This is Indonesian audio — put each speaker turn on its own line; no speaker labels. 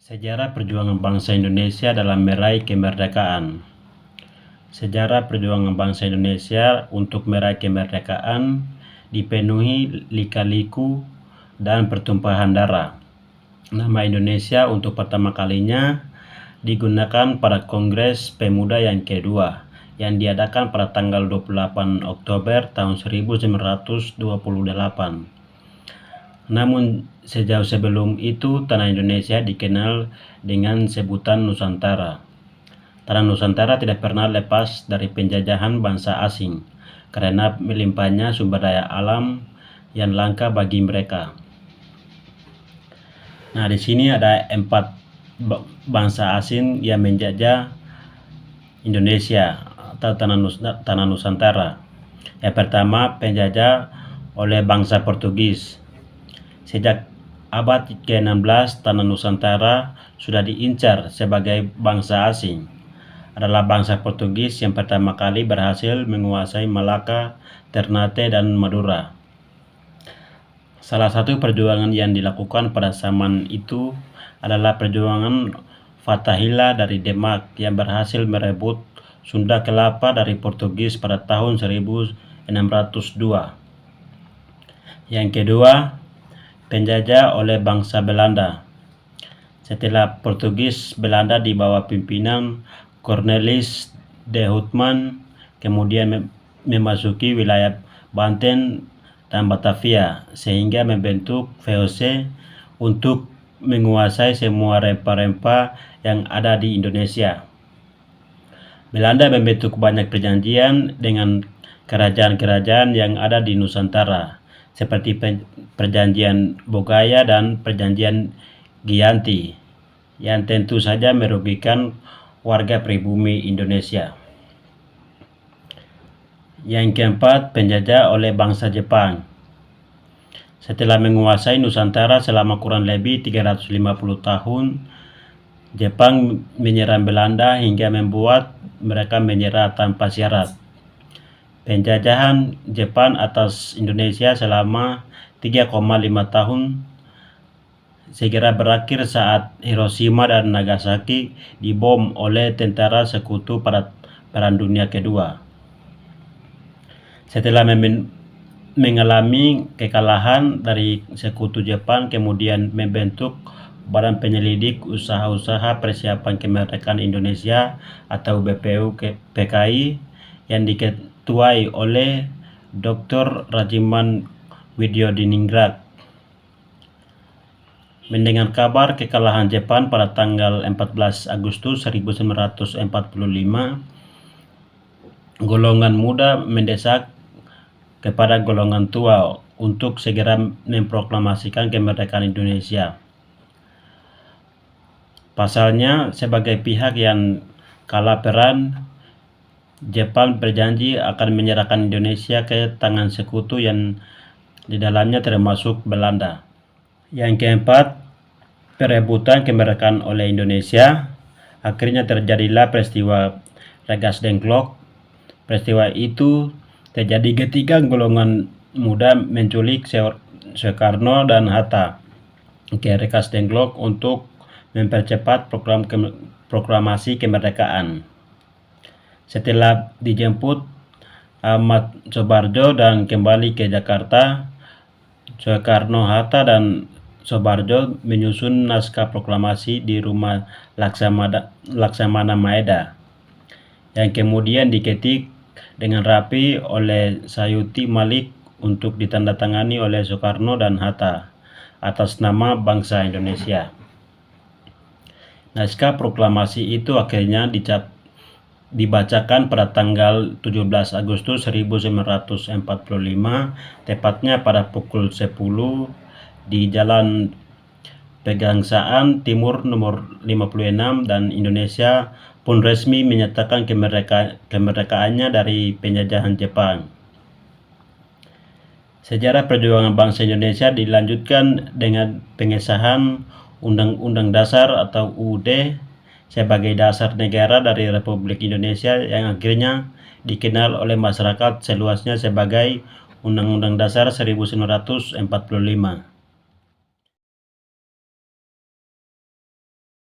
Sejarah perjuangan bangsa Indonesia dalam meraih kemerdekaan. Sejarah perjuangan bangsa Indonesia untuk meraih kemerdekaan dipenuhi lika-liku dan pertumpahan darah. Nama Indonesia untuk pertama kalinya digunakan pada Kongres Pemuda yang kedua yang diadakan pada tanggal 28 Oktober tahun 1928. Namun sejauh sebelum itu tanah Indonesia dikenal dengan sebutan Nusantara. Tanah Nusantara tidak pernah lepas dari penjajahan bangsa asing karena melimpahnya sumber daya alam yang langka bagi mereka. Nah, di sini ada 4 bangsa asing yang menjajah Indonesia atau tanah Nusantara. Yang pertama, penjajah oleh bangsa Portugis. Sejak abad ke-16, tanah Nusantara sudah diincar sebagai bangsa asing. Adalah bangsa Portugis yang pertama kali berhasil menguasai Malaka, Ternate, dan Madura. Salah satu perjuangan yang dilakukan pada zaman itu adalah perjuangan Fathahillah dari Demak yang berhasil merebut Sunda Kelapa dari Portugis pada tahun 1602. Yang kedua, penjajah oleh bangsa Belanda. Setelah Portugis, Belanda di bawah pimpinan Cornelis de Houtman kemudian memasuki wilayah Banten dan Batavia sehingga membentuk VOC untuk menguasai semua rempah-rempah yang ada di Indonesia. Belanda membentuk banyak perjanjian dengan kerajaan-kerajaan yang ada di Nusantara seperti perjanjian Bogaya dan perjanjian Giyanti yang tentu saja merugikan warga pribumi Indonesia. Yang keempat, penjajah oleh bangsa Jepang. Setelah menguasai Nusantara selama kurang lebih 350 tahun, Jepang menyerang Belanda hingga membuat mereka menyerah tanpa syarat. Penjajahan Jepang atas Indonesia selama 3,5 tahun segera berakhir saat Hiroshima dan Nagasaki dibom oleh tentara sekutu pada Perang Dunia Kedua. Setelah mengalami kekalahan dari sekutu Jepang, kemudian membentuk Badan Penyelidik Usaha-Usaha Persiapan Kemerdekaan Indonesia atau BPUPKI yang diketuai oleh Dr. Rajiman Widyodiningrat. Mendengar kabar kekalahan Jepang pada tanggal 14 Agustus 1945, golongan muda mendesak kepada golongan tua untuk segera memproklamasikan kemerdekaan Indonesia. Pasalnya, sebagai pihak yang kalah perang, Jepang berjanji akan menyerahkan Indonesia ke tangan sekutu yang di dalamnya termasuk Belanda. Yang keempat, perebutan kemerdekaan oleh Indonesia. Akhirnya terjadilah peristiwa Rengas Dengklok. Peristiwa itu terjadi ketika golongan muda menculik Soekarno dan Hatta ke Rengas Dengklok untuk mempercepat proklamasi kemerdekaan. Setelah dijemput Ahmad Soebardjo dan kembali ke Jakarta, Soekarno, Hatta, dan Soebardjo menyusun naskah proklamasi di rumah Laksamana Maeda yang kemudian diketik dengan rapi oleh Sayuti Malik untuk ditandatangani oleh Soekarno dan Hatta atas nama bangsa Indonesia. Naskah proklamasi itu akhirnya dibacakan pada tanggal 17 Agustus 1945, tepatnya pada pukul 10 di Jalan Pegangsaan Timur nomor 56, dan Indonesia pun resmi menyatakan kemerdekaannya dari penjajahan Jepang. Sejarah perjuangan bangsa Indonesia dilanjutkan dengan pengesahan Undang-Undang Dasar atau UUD sebagai dasar negara dari Republik Indonesia yang akhirnya dikenal oleh masyarakat seluasnya sebagai Undang-Undang Dasar 1945.